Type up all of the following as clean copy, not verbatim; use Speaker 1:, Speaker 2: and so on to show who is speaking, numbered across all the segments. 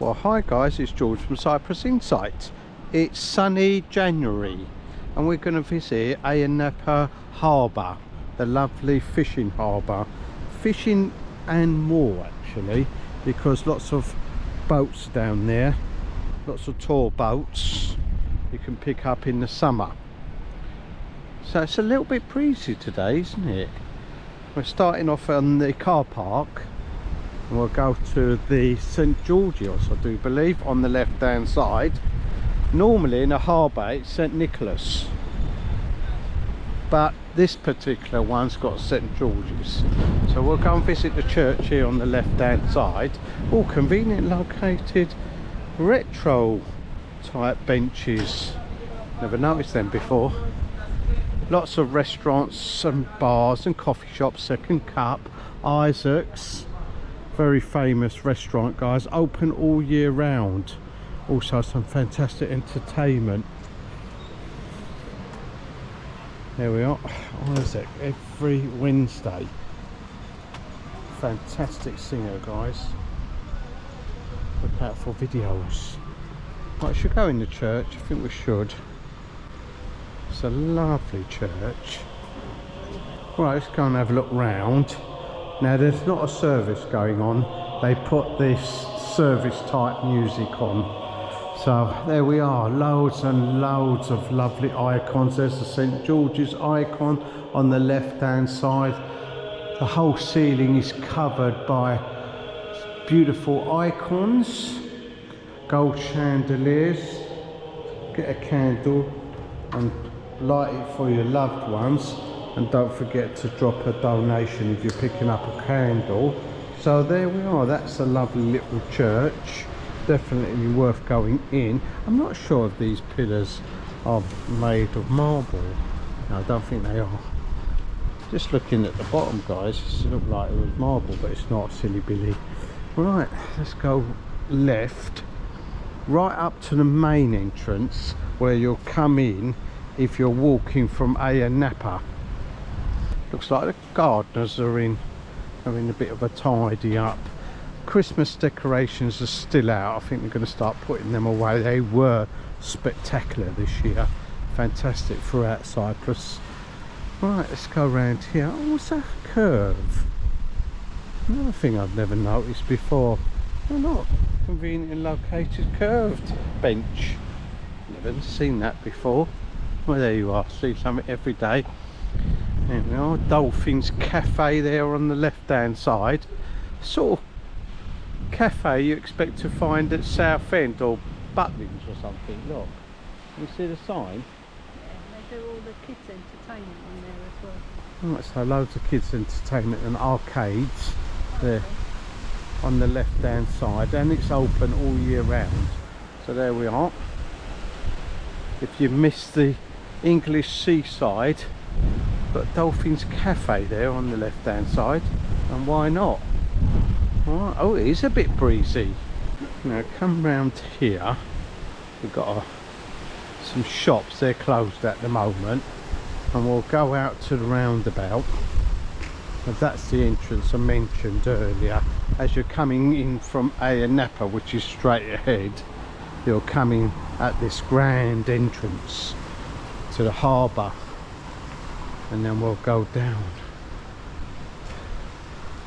Speaker 1: Well, hi guys, it's George from Cyprus Insight. It's sunny January and we're going to visit Ayia Napa Harbour, the lovely fishing harbour. Fishing and more actually, because lots of boats down there, lots of tour boats you can pick up in the summer. So it's a little bit breezy today, isn't it? We're starting off on the car park. We'll go to the St Georgios, I do believe, on the left hand side. Normally in a harbour it's St Nicholas, but this particular one's got St George's. So we'll go and visit the church here on the left hand side. All convenient located, retro type benches. Never noticed them before. Lots of restaurants and bars and coffee shops. Second Cup, Isaac's. Very famous restaurant, guys, open all year round. Also some fantastic entertainment. There we are, Isaac, every Wednesday. Fantastic singer, guys. Look out for videos. Right, should go in the church, I think we should. It's a lovely church. Right, let's go and have a look round. Now there's not a service going on, they put this service type music on. So there we are, loads and loads of lovely icons. There's the St George's icon on the left hand side. The whole ceiling is covered by beautiful icons, gold chandeliers. Get a candle and light it for your loved ones. And don't forget to drop a donation if you're picking up a candle. So there we are, that's a lovely little church. Definitely worth going in. I'm not sure if these pillars are made of marble. No, I don't think they are. Just looking at the bottom, guys, it looked like it was marble, but it's not, silly Billy. Right, let's go left. Right up to the main entrance where you'll come in if you're walking from Ayia Napa. Looks like the gardeners are having a bit of a tidy up. Christmas decorations are still out. I think they're going to start putting them away. They were spectacular this year. Fantastic throughout Cyprus. Right, let's go around here. Oh, what's that curve? Another thing I've never noticed before. Oh, look, conveniently located curved bench. Never seen that before. Well, there you are. See something every day. There we are, Dolphins Cafe there on the left hand side. Sort of cafe you expect to find at Southend or Butlins or something. Look, you see the sign?
Speaker 2: Yeah, they do all the kids entertainment on there as well.
Speaker 1: Right, so loads of kids entertainment and arcades there on the left hand side, and it's open all year round. So there we are. If you missed the English seaside, got Dolphins Cafe there on the left hand side, and why not? Right. Oh, it is a bit breezy. Now come round here, we've got some shops, they're closed at the moment, and we'll go out to the roundabout. And that's the entrance I mentioned earlier. As you're coming in from Ayia Napa, which is straight ahead, you're coming at this grand entrance to the harbour, and then we'll go down.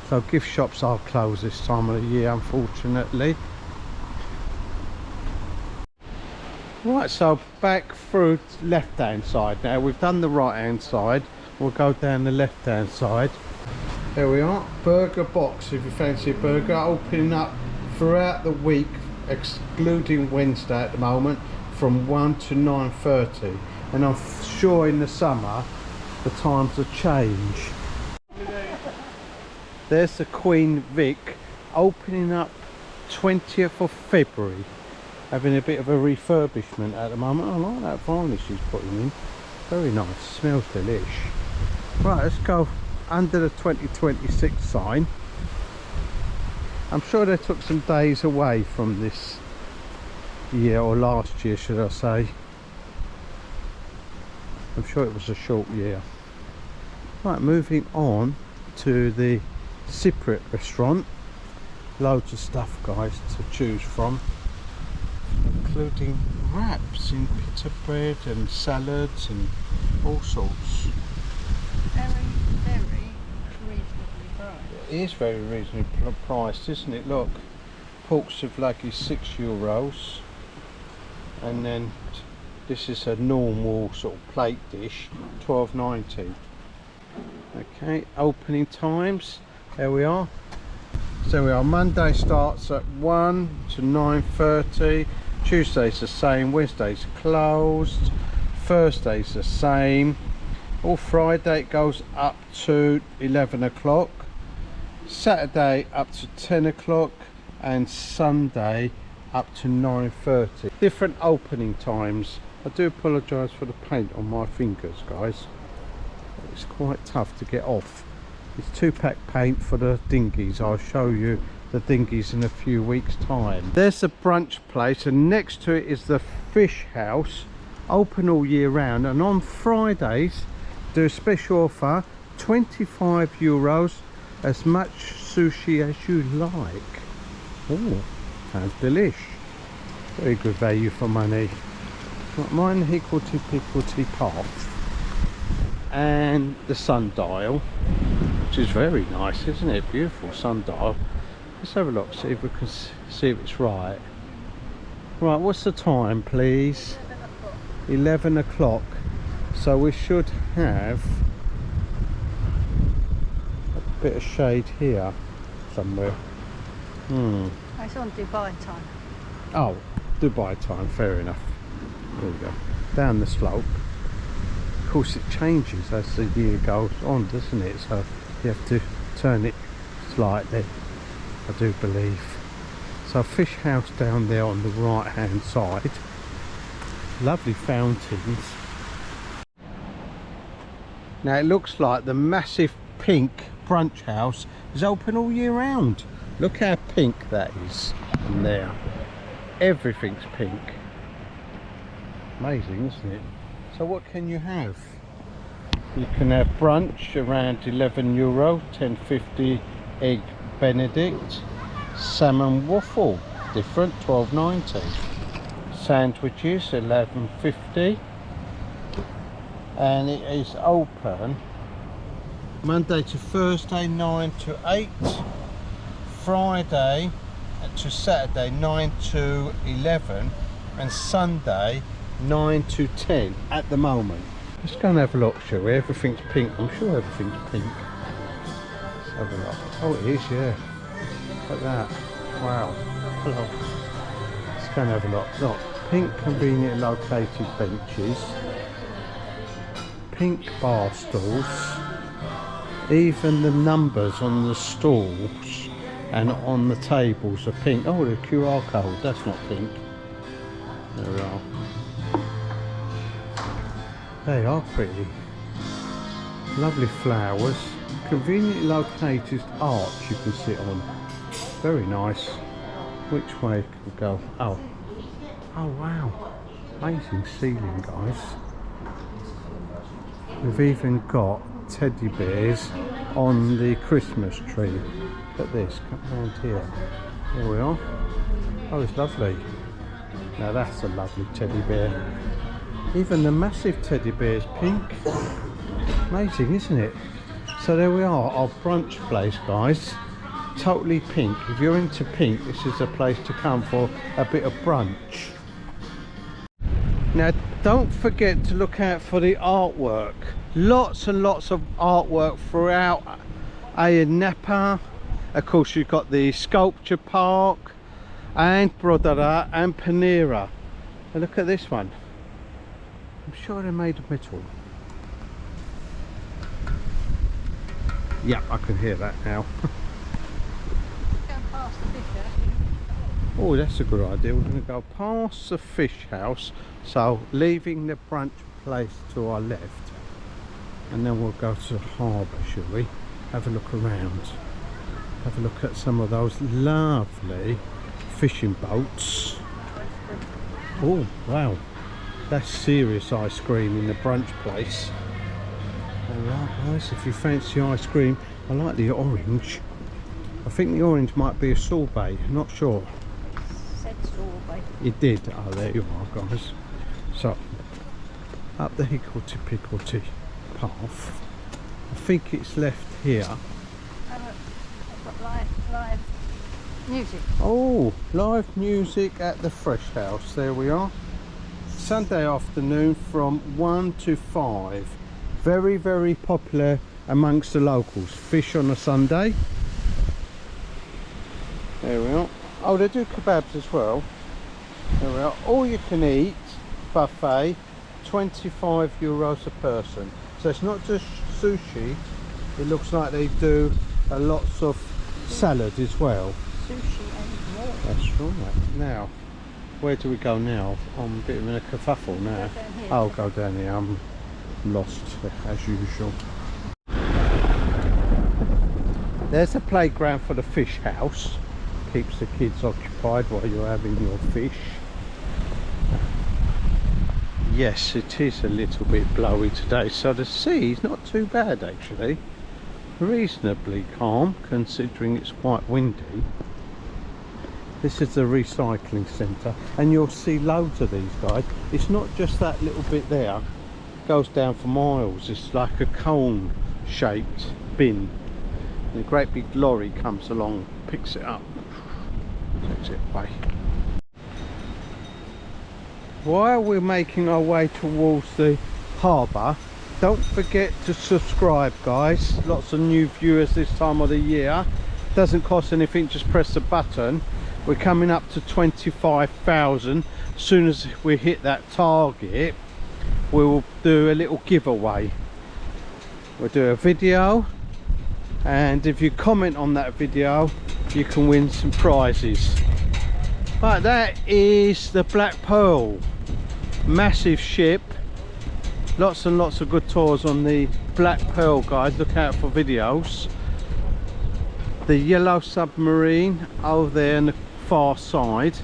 Speaker 1: So gift shops are closed this time of the year, unfortunately. Right, so back through left hand side now. We've done the right hand side, we'll go down the left hand side. There we are, burger box if you fancy a burger, opening up throughout the week excluding Wednesday at the moment from 1 to 9:30, and I'm sure in the summer the times will change. There's the Queen Vic, opening up 20th of February. Having a bit of a refurbishment at the moment. I like that varnish she's putting in. Very nice, smells delish. Right, let's go under the 2026 sign. I'm sure they took some days away from this year, or last year should I say. I'm sure it was a short year. Right, moving on to the Cyprus restaurant. Loads of stuff, guys, to choose from, including wraps in pita bread and salads and all sorts.
Speaker 2: Very, very reasonably priced.
Speaker 1: It is very reasonably priced, isn't it? Look, pork souvlaki €6, and then this is a normal sort of plate dish, $12.90. Okay, opening times, there we are. So we are, Monday starts at 1 to 9:30, Tuesday's the same, Wednesday's closed, Thursday's the same, all Friday it goes up to 11 o'clock, Saturday up to 10 o'clock, and Sunday up to 9:30. Different opening times. I do apologise for the paint on my fingers, guys. It's quite tough to get off. It's 2-pack paint for the dinghies. I'll show you the dinghies in a few weeks time. There's the brunch place, and next to it is the fish house, open all year round, and on Fridays do a special offer, €25, as much sushi as you like. Oh, sounds delish. Very good value for money. Mine hickory pickory path, and the sundial, which is very nice, isn't it? Beautiful sundial. Let's have a look, see if we can see if it's right. Right, what's the time, please? 11 o'clock. So we should have a bit of shade here somewhere.
Speaker 2: It's on Dubai time.
Speaker 1: Oh, Dubai time, fair enough. There we go. Down the slope. Of course it changes as the year goes on, doesn't it? So you have to turn it slightly, I do believe. So fish house down there on the right hand side. Lovely fountains. Now it looks like the massive pink brunch house is open all year round. Look how pink that is in there. Everything's pink. Amazing, isn't it? So what can you have? You can have brunch around €11, $10.50 egg benedict, salmon waffle, different, $12.90. Sandwiches, $11.50, and it is open Monday to Thursday 9 to 8, Friday to Saturday 9 to 11, and Sunday 9 to 10 at the moment. Let's go and have a look, shall we? Everything's pink. I'm sure everything's pink. Let's have a look. Oh, it is, yeah. Look at that. Wow. Hello. Let's go and have a look. Look, pink convenient located benches, pink bar stools, even the numbers on the stalls and on the tables are pink. Oh, the QR code, that's not pink. There we are. They are pretty. Lovely flowers. Conveniently located arch you can sit on. Very nice. Which way can we go? Oh. Oh wow. Amazing ceiling, guys. We've even got teddy bears on the Christmas tree. Look at this. Come around here. There we are. Oh, it's lovely. Now that's a lovely teddy bear. Even the massive teddy bear is pink. Amazing, isn't it? So there we are, our brunch place, guys. Totally pink. If you're into pink, this is a place to come for a bit of brunch. Now, don't forget to look out for the artwork. Lots and lots of artwork throughout Ayia Napa. Of course, you've got the sculpture park and Brodera and Panera. And look at this one. I'm sure they're made of metal. Yeah, I can hear that now.
Speaker 2: Go past the fish house.
Speaker 1: Oh, that's a good idea. We're going to go past the fish house, so leaving the brunch place to our left, and then we'll go to the harbour, shall we? Have a look around. Have a look at some of those lovely fishing boats. Oh, wow. That's serious ice cream in the brunch place. Alright guys, if you fancy ice cream, I like the orange. I think the orange might be a sorbet, not sure.
Speaker 2: Said sorbet.
Speaker 1: It did. Oh, there you are guys. So, up the hickory-pickory path. I think it's left here.
Speaker 2: Live music.
Speaker 1: Oh, live music at the Fresh House. There we are. Sunday afternoon from 1 to 5. Very, very popular amongst the locals. Fish on a Sunday. There we are. Oh, they do kebabs as well. There we are. All you can eat buffet, €25 a person. So it's not just sushi. It looks like they do lots of salad as well.
Speaker 2: Sushi and more.
Speaker 1: That's right. Now, where do we go now? I'm a bit in a kerfuffle now.
Speaker 2: Go down here.
Speaker 1: I'll go down here. I'm lost as usual. There's a playground for the fish house. Keeps the kids occupied while you're having your fish. Yes, it is a little bit blowy today, so the sea is not too bad actually. Reasonably calm considering it's quite windy. This is the recycling centre, and you'll see loads of these guys. It's not just that little bit there, it goes down for miles. It's like a cone shaped bin, and a great big lorry comes along, picks it up, takes it away. While we're making our way towards the harbour, don't forget to subscribe guys. Lots of new viewers this time of the year. Doesn't cost anything, just press the button. We're coming up to 25,000. As soon as we hit that target, we'll do a little giveaway. We'll do a video, and if you comment on that video, you can win some prizes. But that is the Black Pearl. Massive ship. Lots and lots of good tours on the Black Pearl guys. Look out for videos. The yellow submarine over there on the far side.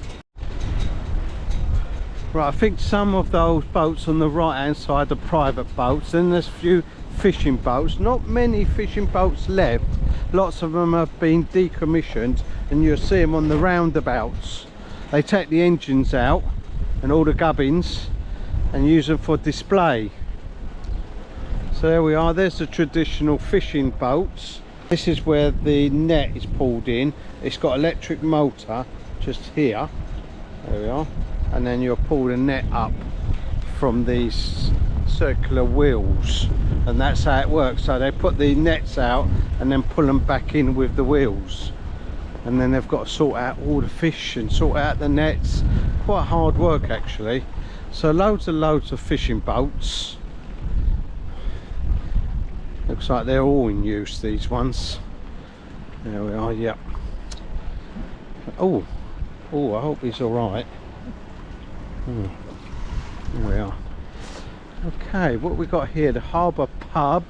Speaker 1: Right, I think some of those boats on the right hand side are private boats. Then there's a few fishing boats. Not many fishing boats left. Lots of them have been decommissioned, and you'll see them on the roundabouts. They take the engines out and all the gubbins and use them for display. So there we are. There's the traditional fishing boats. This is where the net is pulled in. It's got electric motor just here. There we are. And then you'll pull the net up from these circular wheels, and that's how it works. So they put the nets out and then pull them back in with the wheels, and then they've got to sort out all the fish and sort out the nets. Quite hard work actually. So loads and loads of fishing boats. Looks like they're all in use, these ones. There we are. Yep. Oh, I hope he's all right. There we are. Okay, what we got here, the Harbour pub.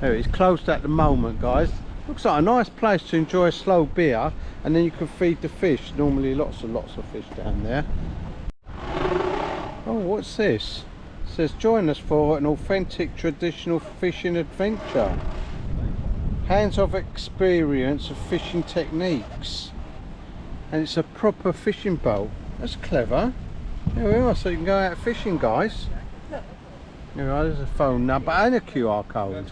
Speaker 1: There, it's closed at the moment guys. Looks like a nice place to enjoy a slow beer, and then you can feed the fish. Normally lots and lots of fish down there. Oh, what's this? It says join us for an authentic traditional fishing adventure. Hands-on experience of fishing techniques. And it's a proper fishing boat. That's clever. There we are, so you can go out fishing guys. There we are, there's a phone number and a QR code.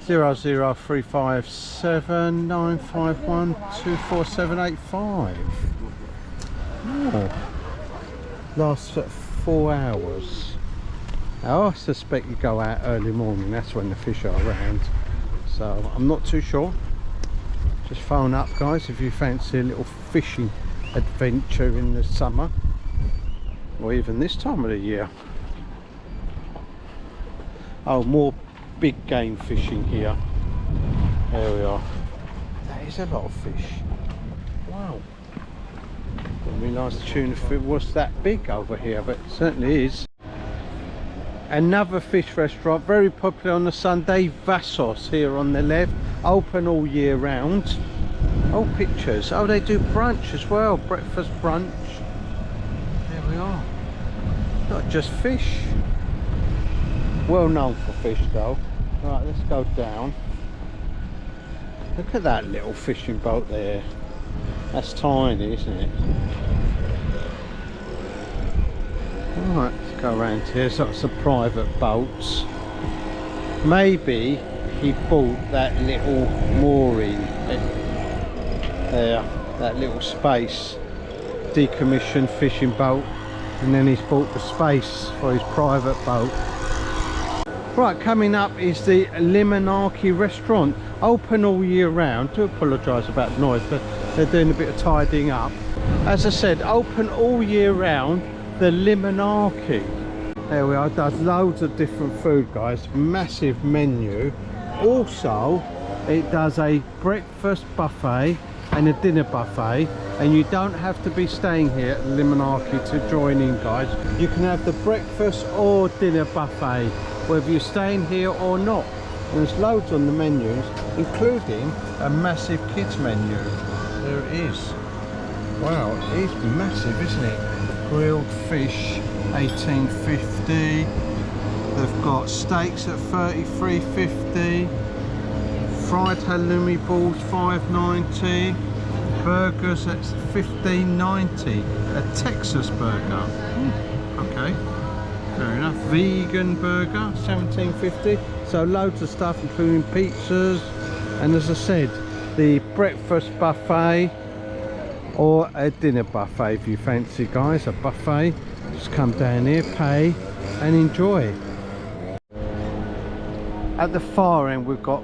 Speaker 1: 00357 951 24785. Oh, lasts for 4 hours. Now, I suspect you go out early morning, that's when the fish are around. So I'm not too sure. Just phone up guys if you fancy a little fishing adventure in the summer, or even this time of the year. Oh, more big game fishing here. There we are. That is a lot of fish. Wow. Didn't realise the tuna fish was that big over here, but it certainly is. Another fish restaurant, very popular on the Sunday, Vassos here on the left, open all year round. Oh, pictures. Oh, they do brunch as well, breakfast brunch. There we are. Not just fish. Well known for fish though. Right, let's go down. Look at that little fishing boat there. That's tiny, isn't it? Alright, let's go around here. There's lots of private boats. Maybe he bought that little mooring there, that little space, decommissioned fishing boat, and then he's bought the space for his private boat. Right, coming up is the Lemonari restaurant, open all year round. I do apologise about the noise, but they're doing a bit of tidying up. As I said, open all year round, the Lemonari. There we are, does loads of different food, guys, massive menu. Also, it does a breakfast buffet and a dinner buffet, and you don't have to be staying here at Lemonari to join in, guys. You can have the breakfast or dinner buffet, whether you're staying here or not. And there's loads on the menus, including a massive kids menu. There it is. Wow, it is massive, isn't it? Grilled fish, $18.50. They've got steaks at $33.50. Fried halloumi balls, $5.90. Burgers at $15.90. A Texas burger. Okay. Fair enough. Vegan burger, $17.50. So loads of stuff, including pizzas, and as I said, the breakfast buffet or a dinner buffet if you fancy, guys. A buffet. Just come down here, pay, and enjoy. At the far end, we've got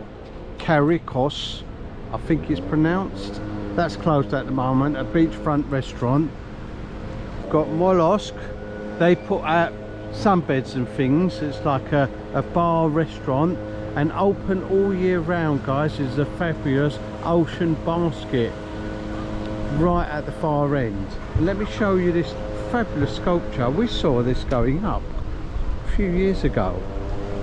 Speaker 1: Caricos, I think it's pronounced. That's closed at the moment. A beachfront restaurant. Got Mollusk. They put out sunbeds and things. It's like a bar restaurant, and open all year round, guys. Is a fabulous ocean basket right at the far end. And let me show you this fabulous sculpture. We saw this going up a few years ago.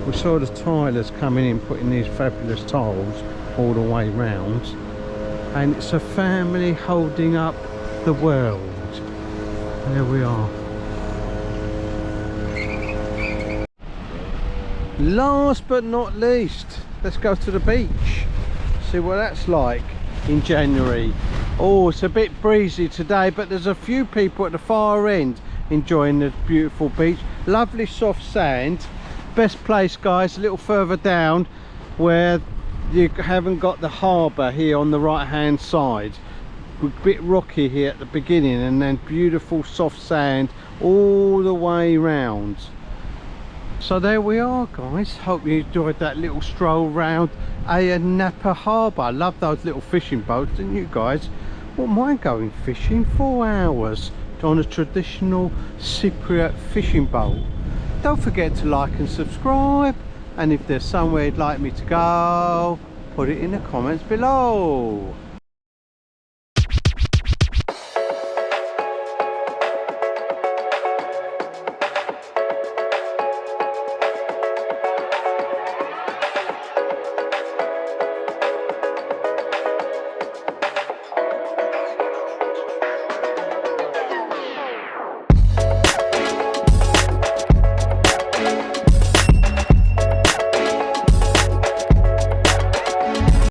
Speaker 1: We saw the tilers coming in, putting these fabulous tiles all the way round, and it's a family holding up the world. There we are. Last but not least, let's go to the beach, see what that's like in January. Oh, it's a bit breezy today, but there's a few people at the far end enjoying the beautiful beach. Lovely soft sand. Best place, guys, a little further down where you haven't got the harbour here on the right hand side. A bit rocky here at the beginning, and then beautiful soft sand all the way round. So there we are, guys. Hope you enjoyed that little stroll round Ayia Napa Harbour. I love those little fishing boats, didn't you, guys? Wouldn't mind going fishing 4 hours on a traditional Cypriot fishing boat. Don't forget to like and subscribe, and if there's somewhere you'd like me to go, put it in the comments below.